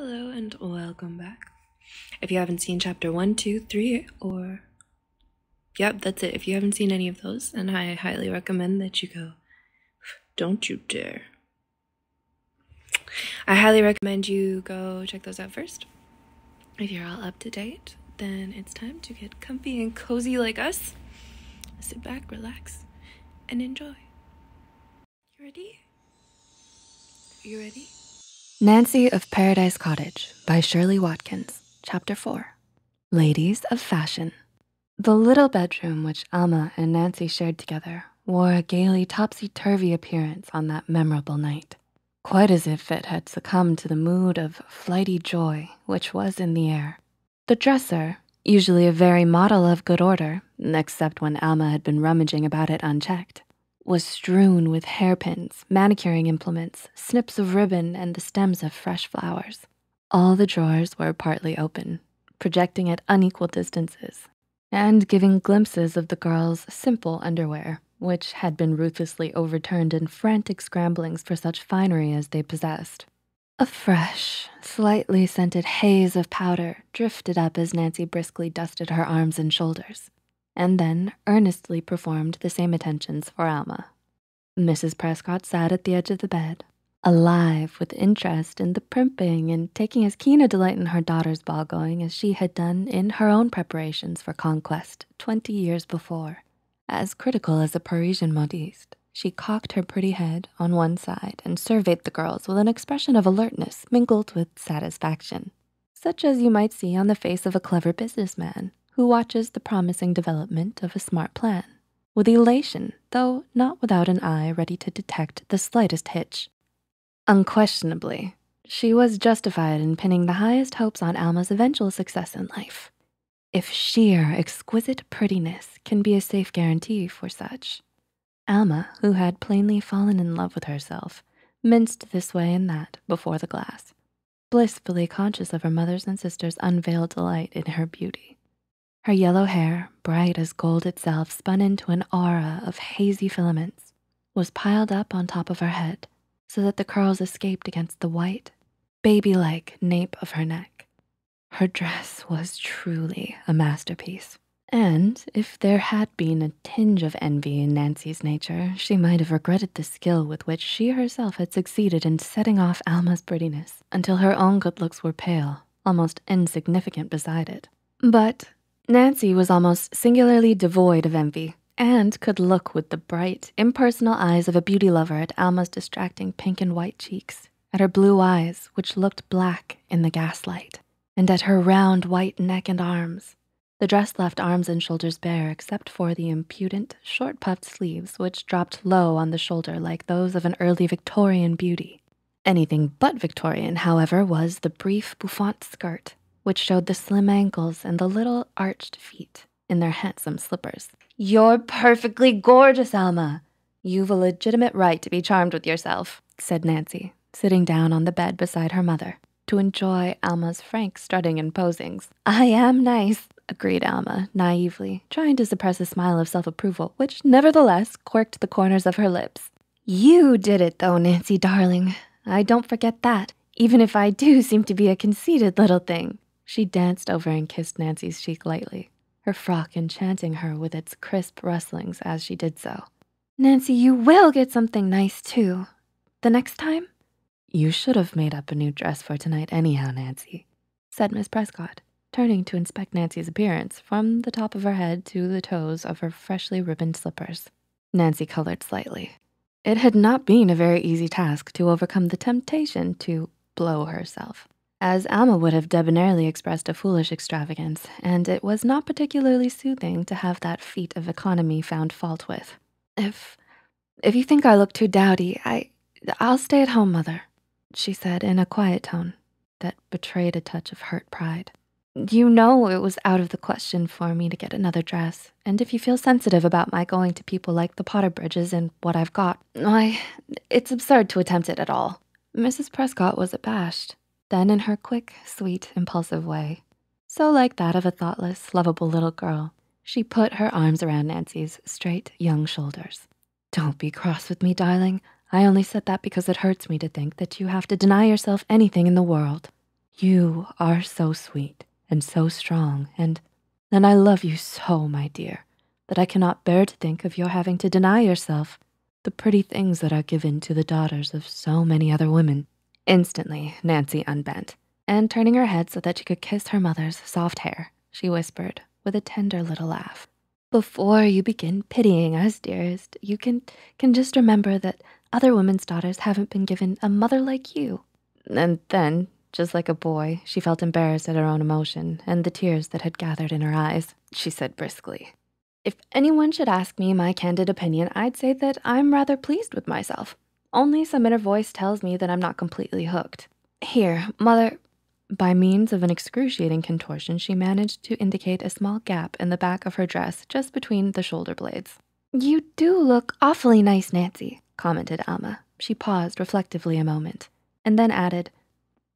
Hello and welcome back. If you haven't seen chapter 1, 2, 3, or... Yep, that's it. If you haven't seen any of those, then I highly recommend that you go. Don't you dare. I highly recommend you go check those out first. If you're all up to date, then it's time to get comfy and cozy like us. Sit back, relax, and enjoy. You ready? You ready? Nancy of Paradise Cottage by Shirley Watkins, Chapter 4. Ladies of Fashion. The little bedroom which Alma and Nancy shared together wore a gaily topsy-turvy appearance on that memorable night, quite as if it had succumbed to the mood of flighty joy which was in the air. The dresser, usually a very model of good order, except when Alma had been rummaging about it unchecked, was strewn with hairpins, manicuring implements, snips of ribbon, and the stems of fresh flowers. All the drawers were partly open, projecting at unequal distances, and giving glimpses of the girls' simple underwear, which had been ruthlessly overturned in frantic scramblings for such finery as they possessed. A fresh, slightly scented haze of powder drifted up as Nancy briskly dusted her arms and shoulders, and then earnestly performed the same attentions for Alma. Mrs. Prescott sat at the edge of the bed, alive with interest in the primping and taking as keen a delight in her daughter's ball going as she had done in her own preparations for conquest 20 years before. As critical as a Parisian modiste, she cocked her pretty head on one side and surveyed the girls with an expression of alertness mingled with satisfaction, such as you might see on the face of a clever businessman who watches the promising development of a smart plan, with elation, though not without an eye ready to detect the slightest hitch. Unquestionably, she was justified in pinning the highest hopes on Alma's eventual success in life, if sheer exquisite prettiness can be a safe guarantee for such. Alma, who had plainly fallen in love with herself, minced this way and that before the glass, blissfully conscious of her mother's and sister's unveiled delight in her beauty. Her yellow hair, bright as gold itself, spun into an aura of hazy filaments, was piled up on top of her head so that the curls escaped against the white, baby-like nape of her neck. Her dress was truly a masterpiece, and if there had been a tinge of envy in Nancy's nature, she might have regretted the skill with which she herself had succeeded in setting off Alma's prettiness until her own good looks were pale, almost insignificant beside it. But Nancy was almost singularly devoid of envy and could look with the bright, impersonal eyes of a beauty lover at Alma's distracting pink and white cheeks, at her blue eyes, which looked black in the gaslight, and at her round white neck and arms. The dress left arms and shoulders bare except for the impudent, short-puffed sleeves which dropped low on the shoulder like those of an early Victorian beauty. Anything but Victorian, however, was the brief bouffant skirt, which showed the slim ankles and the little arched feet in their handsome slippers. "You're perfectly gorgeous, Alma. You've a legitimate right to be charmed with yourself," said Nancy, sitting down on the bed beside her mother to enjoy Alma's frank strutting and posings. "I am nice," agreed Alma naively, trying to suppress a smile of self-approval, which nevertheless quirked the corners of her lips. "You did it though, Nancy darling. I don't forget that, even if I do seem to be a conceited little thing." She danced over and kissed Nancy's cheek lightly, her frock enchanting her with its crisp rustlings as she did so. "Nancy, you will get something nice too. The next time?" "You should have made up a new dress for tonight anyhow, Nancy," said Miss Prescott, turning to inspect Nancy's appearance from the top of her head to the toes of her freshly ribboned slippers. Nancy colored slightly. It had not been a very easy task to overcome the temptation to blow herself, as Alma would have debonairly expressed a foolish extravagance, and it was not particularly soothing to have that feat of economy found fault with. If you think I look too dowdy, I'll stay at home, Mother," she said in a quiet tone that betrayed a touch of hurt pride. "You know it was out of the question for me to get another dress, and if you feel sensitive about my going to people like the Potterbridges and what I've got, why, it's absurd to attempt it at all." Mrs. Prescott was abashed. Then in her quick, sweet, impulsive way, so like that of a thoughtless, lovable little girl, she put her arms around Nancy's straight young shoulders. "Don't be cross with me, darling. I only said that because it hurts me to think that you have to deny yourself anything in the world. You are so sweet and so strong, and I love you so, my dear, that I cannot bear to think of your having to deny yourself the pretty things that are given to the daughters of so many other women." Instantly, Nancy unbent, and turning her head so that she could kiss her mother's soft hair, she whispered with a tender little laugh, "Before you begin pitying us, dearest, you can just remember that other women's daughters haven't been given a mother like you." And then, just like a boy, she felt embarrassed at her own emotion and the tears that had gathered in her eyes. She said briskly, "If anyone should ask me my candid opinion, I'd say that I'm rather pleased with myself. Only some inner voice tells me that I'm not completely hooked. Here, mother." By means of an excruciating contortion, she managed to indicate a small gap in the back of her dress just between the shoulder blades. "You do look awfully nice, Nancy," commented Alma. She paused reflectively a moment and then added,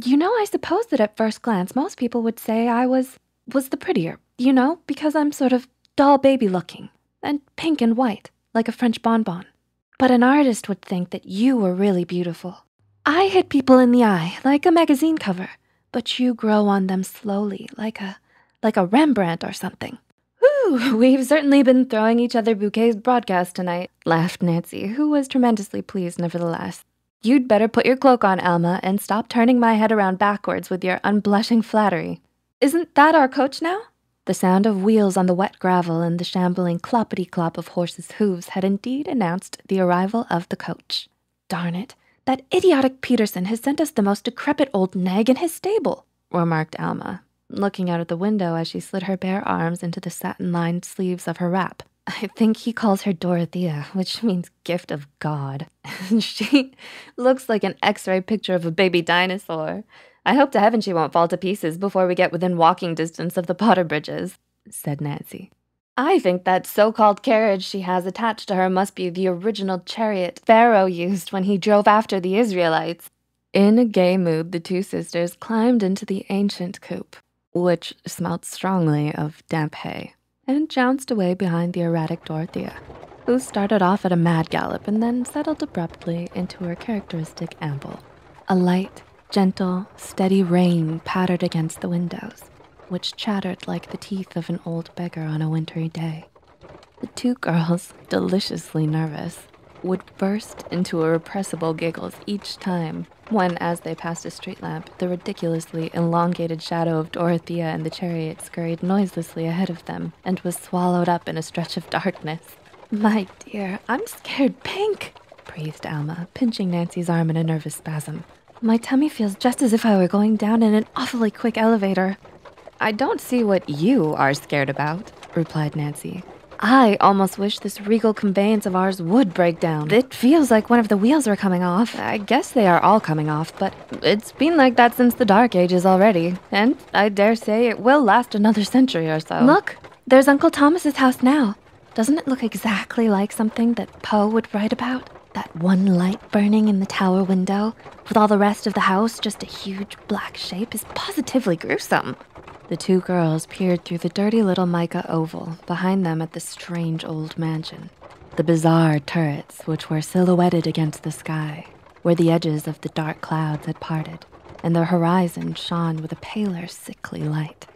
"You know, I suppose that at first glance, most people would say I was the prettier, because I'm sort of doll baby looking and pink and white, like a French bonbon. But an artist would think that you were really beautiful. I hit people in the eye like a magazine cover, but you grow on them slowly, like a Rembrandt or something." "Whew, we've certainly been throwing each other bouquets broadcast tonight," laughed Nancy, who was tremendously pleased nevertheless. "You'd better put your cloak on, Alma, and stop turning my head around backwards with your unblushing flattery. Isn't that our coach now?" The sound of wheels on the wet gravel and the shambling cloppity-clop of horses' hooves had indeed announced the arrival of the coach. "Darn it, that idiotic Peterson has sent us the most decrepit old nag in his stable," remarked Alma, looking out of the window as she slid her bare arms into the satin-lined sleeves of her wrap. "I think he calls her Dorothea, which means gift of God. She looks like an X-ray picture of a baby dinosaur. I hope to heaven she won't fall to pieces before we get within walking distance of the Potter Bridges," said Nancy. "I think that so-called carriage she has attached to her must be the original chariot Pharaoh used when he drove after the Israelites." In a gay mood, the two sisters climbed into the ancient coupe, which smelt strongly of damp hay, and jounced away behind the erratic Dorothea, who started off at a mad gallop and then settled abruptly into her characteristic amble. A light, gentle, steady rain pattered against the windows, which chattered like the teeth of an old beggar on a wintry day. The two girls, deliciously nervous, would burst into irrepressible giggles each time when, as they passed a street lamp, the ridiculously elongated shadow of Dorothea and the chariot scurried noiselessly ahead of them and was swallowed up in a stretch of darkness. "My dear, I'm scared pink," breathed Alma, pinching Nancy's arm in a nervous spasm. "My tummy feels just as if I were going down in an awfully quick elevator." "I don't see what you are scared about," replied Nancy. "I almost wish this regal conveyance of ours would break down. It feels like one of the wheels were coming off. I guess they are all coming off, but it's been like that since the Dark Ages already, and I dare say it will last another century or so." "Look, there's Uncle Thomas's house now. Doesn't it look exactly like something that Poe would write about? That one light burning in the tower window, with all the rest of the house just a huge black shape, is positively gruesome." The two girls peered through the dirty little mica oval behind them at the strange old mansion. The bizarre turrets, which were silhouetted against the sky, where the edges of the dark clouds had parted, and the horizon shone with a paler, sickly light.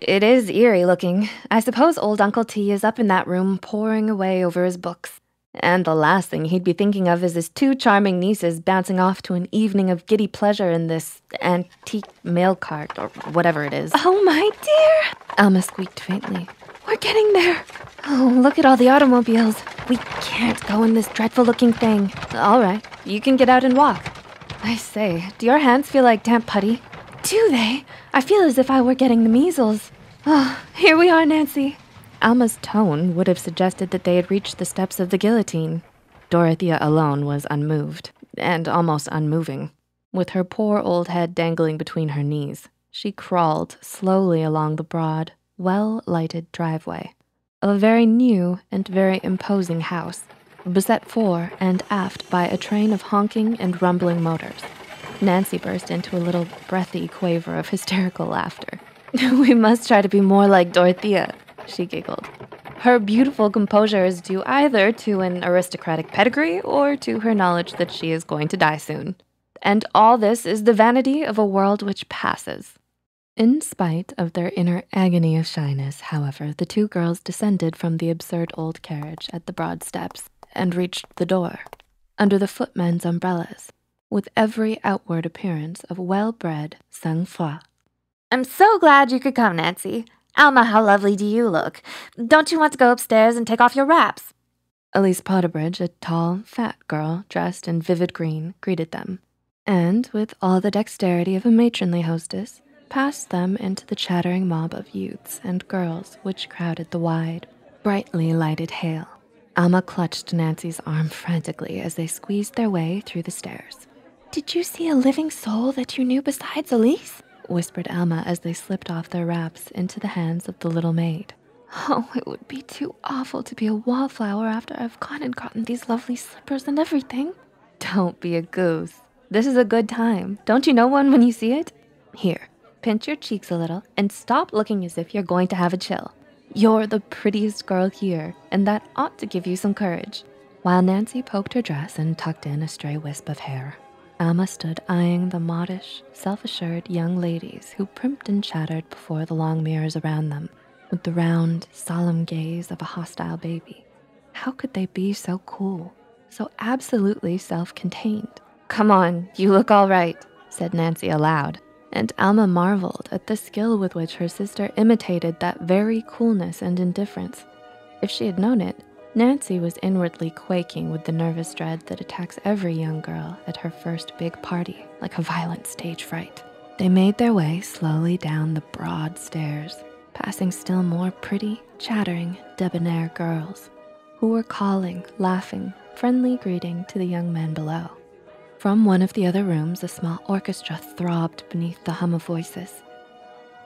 "It is eerie looking. I suppose old Uncle T is up in that room poring away over his books. And the last thing he'd be thinking of is his two charming nieces bouncing off to an evening of giddy pleasure in this antique mail cart, or whatever it is." "Oh, my dear," Alma squeaked faintly. "We're getting there. Oh, look at all the automobiles. We can't go in this dreadful-looking thing." "All right, you can get out and walk. I say, do your hands feel like damp putty?" "Do they? I feel as if I were getting the measles. Oh, here we are, Nancy." Alma's tone would have suggested that they had reached the steps of the guillotine. Dorothea alone was unmoved, and almost unmoving. With her poor old head dangling between her knees, she crawled slowly along the broad, well-lighted driveway of a very new and very imposing house, beset fore and aft by a train of honking and rumbling motors. Nancy burst into a little breathy quaver of hysterical laughter. "We must try to be more like Dorothea," she giggled. "Her beautiful composure is due either to an aristocratic pedigree or to her knowledge that she is going to die soon." And all this is the vanity of a world which passes. In spite of their inner agony of shyness, however, the two girls descended from the absurd old carriage at the broad steps and reached the door, under the footmen's umbrellas, with every outward appearance of well-bred sang-froid. I'm so glad you could come, Nancy. Alma, how lovely do you look? Don't you want to go upstairs and take off your wraps? Elise Potterbridge, a tall, fat girl dressed in vivid green, greeted them, and, with all the dexterity of a matronly hostess, passed them into the chattering mob of youths and girls which crowded the wide, brightly lighted hale. Alma clutched Nancy's arm frantically as they squeezed their way through the stairs. Did you see a living soul that you knew besides Elise? Whispered Alma as they slipped off their wraps into the hands of the little maid. Oh, it would be too awful to be a wallflower after I've gone and gotten these lovely slippers and everything. Don't be a goose. This is a good time. Don't you know one when you see it? Here, pinch your cheeks a little and stop looking as if you're going to have a chill. You're the prettiest girl here, and that ought to give you some courage. While Nancy poked her dress and tucked in a stray wisp of hair, Alma stood eyeing the modish, self-assured young ladies who primped and chattered before the long mirrors around them, with the round, solemn gaze of a hostile baby. How could they be so cool, so absolutely self-contained? Come on, you look all right, said Nancy aloud, and Alma marveled at the skill with which her sister imitated that very coolness and indifference. If she had known it, Nancy was inwardly quaking with the nervous dread that attacks every young girl at her first big party, like a violent stage fright. They made their way slowly down the broad stairs, passing still more pretty, chattering, debonair girls, who were calling, laughing, friendly greeting to the young men below. From one of the other rooms, a small orchestra throbbed beneath the hum of voices.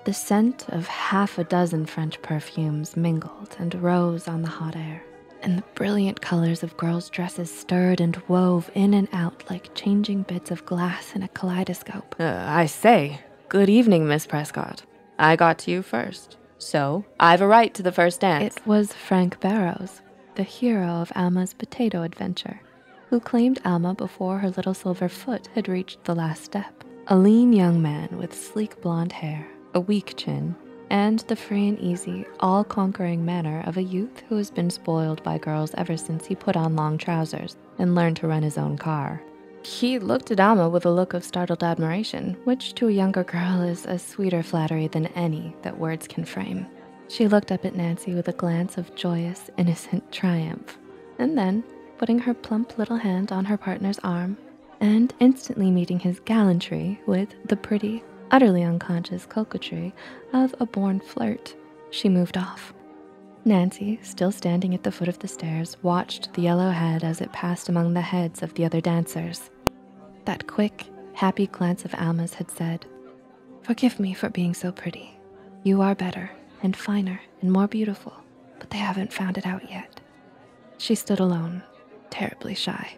The scent of half a dozen French perfumes mingled and rose on the hot air, and the brilliant colors of girls' dresses stirred and wove in and out like changing bits of glass in a kaleidoscope. I say, good evening, Miss Prescott. I got to you first, so I've a right to the first dance. It was Frank Barrows, the hero of Alma's potato adventure, who claimed Alma before her little silver foot had reached the last step. A lean young man with sleek blonde hair, a weak chin, and the free and easy, all-conquering manner of a youth who has been spoiled by girls ever since he put on long trousers and learned to run his own car. He looked at Alma with a look of startled admiration, which to a younger girl is a sweeter flattery than any that words can frame. She looked up at Nancy with a glance of joyous, innocent triumph, and then, putting her plump little hand on her partner's arm, and instantly meeting his gallantry with the pretty, utterly unconscious coquetry of a born flirt, she moved off. Nancy, still standing at the foot of the stairs, watched the yellow head as it passed among the heads of the other dancers. That quick, happy glance of Alma's had said, "Forgive me for being so pretty. You are better and finer and more beautiful, but they haven't found it out yet." She stood alone, terribly shy,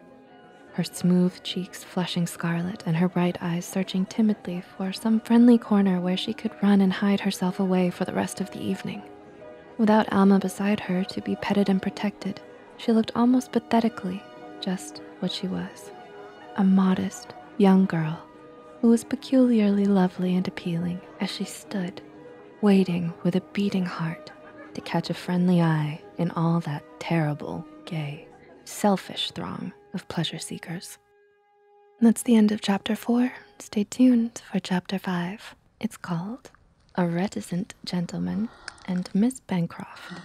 her smooth cheeks flushing scarlet and her bright eyes searching timidly for some friendly corner where she could run and hide herself away for the rest of the evening. Without Alma beside her to be petted and protected, she looked almost pathetically just what she was, a modest young girl who was peculiarly lovely and appealing as she stood, waiting with a beating heart to catch a friendly eye in all that terrible, gay, selfish throng of pleasure seekers. That's the end of chapter 4. Stay tuned for chapter 5. It's called A Reticent Gentleman and Miss Bancroft.